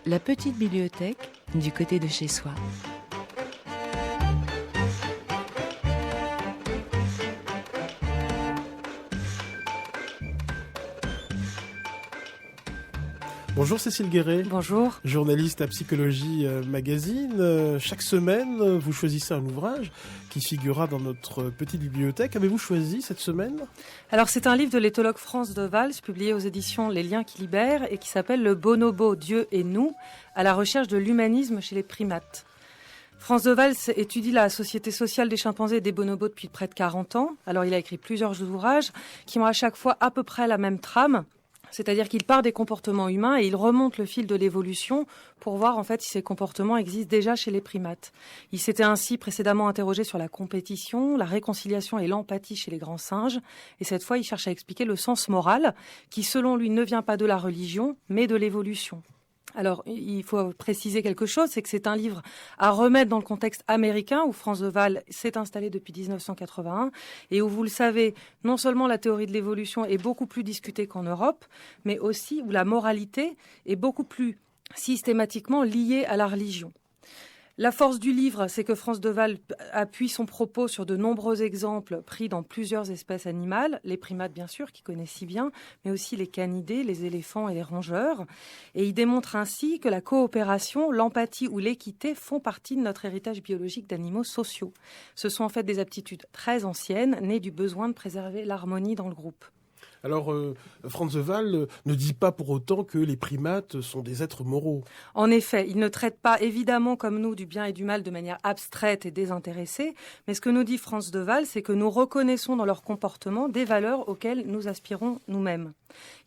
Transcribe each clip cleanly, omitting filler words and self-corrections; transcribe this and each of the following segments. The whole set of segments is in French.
La petite bibliothèque du côté de chez soi. Bonjour Cécile Guéret. Bonjour. Journaliste à Psychologie Magazine. Chaque semaine, vous choisissez un ouvrage qui figurera dans notre petite bibliothèque. Avez-vous choisi cette semaine ? Alors c'est un livre de l'éthologue France de Waals, publié aux éditions Les Liens qui libèrent et qui s'appelle Le bonobo, Dieu et nous, à la recherche de l'humanisme chez les primates. France de Waals étudie la société sociale des chimpanzés et des bonobos depuis près de 40 ans. Alors il a écrit plusieurs ouvrages qui ont à chaque fois à peu près la même trame. C'est-à-dire qu'il part des comportements humains et il remonte le fil de l'évolution pour voir en fait si ces comportements existent déjà chez les primates. Il s'était ainsi précédemment interrogé sur la compétition, la réconciliation et l'empathie chez les grands singes. Et cette fois, il cherche à expliquer le sens moral qui, selon lui, ne vient pas de la religion, mais de l'évolution. Alors, il faut préciser quelque chose, c'est que c'est un livre à remettre dans le contexte américain où France de Waals s'est installée depuis 1981 et où, vous le savez, non seulement la théorie de l'évolution est beaucoup plus discutée qu'en Europe, mais aussi où la moralité est beaucoup plus systématiquement liée à la religion. La force du livre, c'est que France de Waals appuie son propos sur de nombreux exemples pris dans plusieurs espèces animales, les primates bien sûr, qui connaissent si bien, mais aussi les canidés, les éléphants et les rongeurs. Et il démontre ainsi que la coopération, l'empathie ou l'équité font partie de notre héritage biologique d'animaux sociaux. Ce sont en fait des aptitudes très anciennes, nées du besoin de préserver l'harmonie dans le groupe. Alors, Franz de Waals ne dit pas pour autant que les primates sont des êtres moraux. En effet, il ne traite pas évidemment comme nous du bien et du mal de manière abstraite et désintéressée, mais ce que nous dit Franz de Waals, c'est que nous reconnaissons dans leur comportement des valeurs auxquelles nous aspirons nous-mêmes.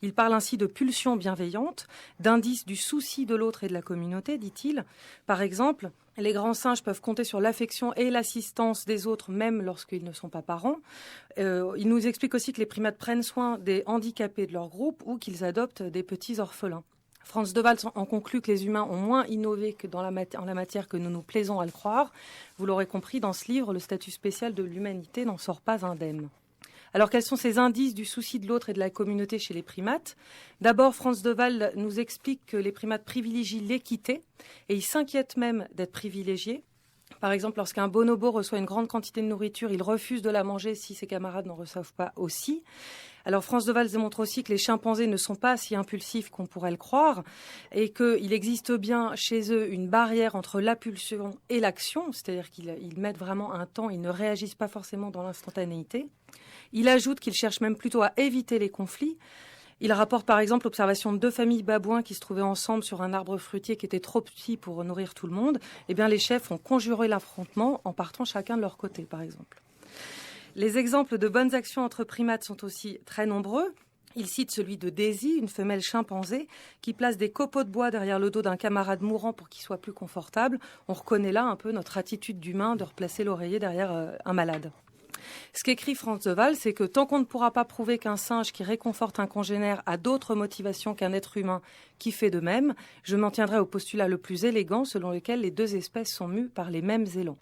Il parle ainsi de pulsions bienveillantes, d'indices du souci de l'autre et de la communauté, dit-il. Par exemple, les grands singes peuvent compter sur l'affection et l'assistance des autres, même lorsqu'ils ne sont pas parents. Il nous explique aussi que les primates prennent soin des handicapés de leur groupe ou qu'ils adoptent des petits orphelins. Franz de Waals en conclut que les humains ont moins innové que en la matière que nous nous plaisons à le croire. Vous l'aurez compris, dans ce livre, le statut spécial de l'humanité n'en sort pas indemne. Alors, quels sont ces indices du souci de l'autre et de la communauté chez les primates ? D'abord, Franz de Waals nous explique que les primates privilégient l'équité et ils s'inquiètent même d'être privilégiés. Par exemple, lorsqu'un bonobo reçoit une grande quantité de nourriture, il refuse de la manger si ses camarades n'en reçoivent pas aussi. Alors, Franz de Waals démontre aussi que les chimpanzés ne sont pas si impulsifs qu'on pourrait le croire et qu'il existe bien chez eux une barrière entre la pulsion et l'action, c'est-à-dire qu'ils mettent vraiment un temps, ils ne réagissent pas forcément dans l'instantanéité. Il ajoute qu'il cherche même plutôt à éviter les conflits. Il rapporte par exemple l'observation de 2 familles babouins qui se trouvaient ensemble sur un arbre fruitier qui était trop petit pour nourrir tout le monde. Eh bien, les chefs ont conjuré l'affrontement en partant chacun de leur côté, par exemple. Les exemples de bonnes actions entre primates sont aussi très nombreux. Il cite celui de Daisy, une femelle chimpanzé, qui place des copeaux de bois derrière le dos d'un camarade mourant pour qu'il soit plus confortable. On reconnaît là un peu notre attitude d'humain de replacer l'oreiller derrière un malade. Ce qu'écrit Franz de Waals, c'est que tant qu'on ne pourra pas prouver qu'un singe qui réconforte un congénère a d'autres motivations qu'un être humain qui fait de même, je m'en tiendrai au postulat le plus élégant selon lequel les 2 espèces sont mues par les mêmes élans.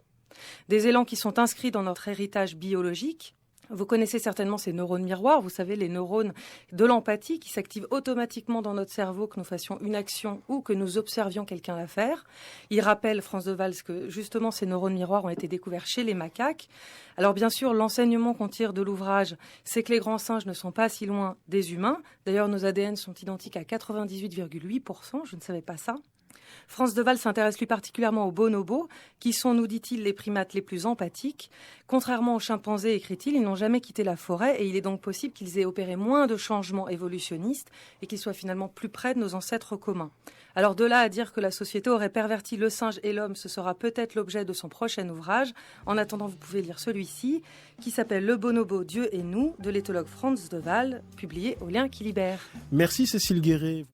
Des élans qui sont inscrits dans notre héritage biologique. Vous connaissez certainement ces neurones miroirs, vous savez, les neurones de l'empathie qui s'activent automatiquement dans notre cerveau que nous fassions une action ou que nous observions quelqu'un la faire. Il rappelle, Franz de Waals, que justement ces neurones miroirs ont été découverts chez les macaques. Alors bien sûr, l'enseignement qu'on tire de l'ouvrage, c'est que les grands singes ne sont pas si loin des humains. D'ailleurs, nos ADN sont identiques à 98,8%, je ne savais pas ça. Franz de Waals s'intéresse plus particulièrement aux bonobos, qui sont, nous dit-il, les primates les plus empathiques. Contrairement aux chimpanzés, écrit-il, ils n'ont jamais quitté la forêt et il est donc possible qu'ils aient opéré moins de changements évolutionnistes et qu'ils soient finalement plus près de nos ancêtres communs. Alors de là à dire que la société aurait perverti le singe et l'homme, ce sera peut-être l'objet de son prochain ouvrage. En attendant, vous pouvez lire celui-ci, qui s'appelle Le bonobo, Dieu et nous, de l'éthologue Franz de Waals, publié aux Liens qui libèrent. Merci Cécile Guéret.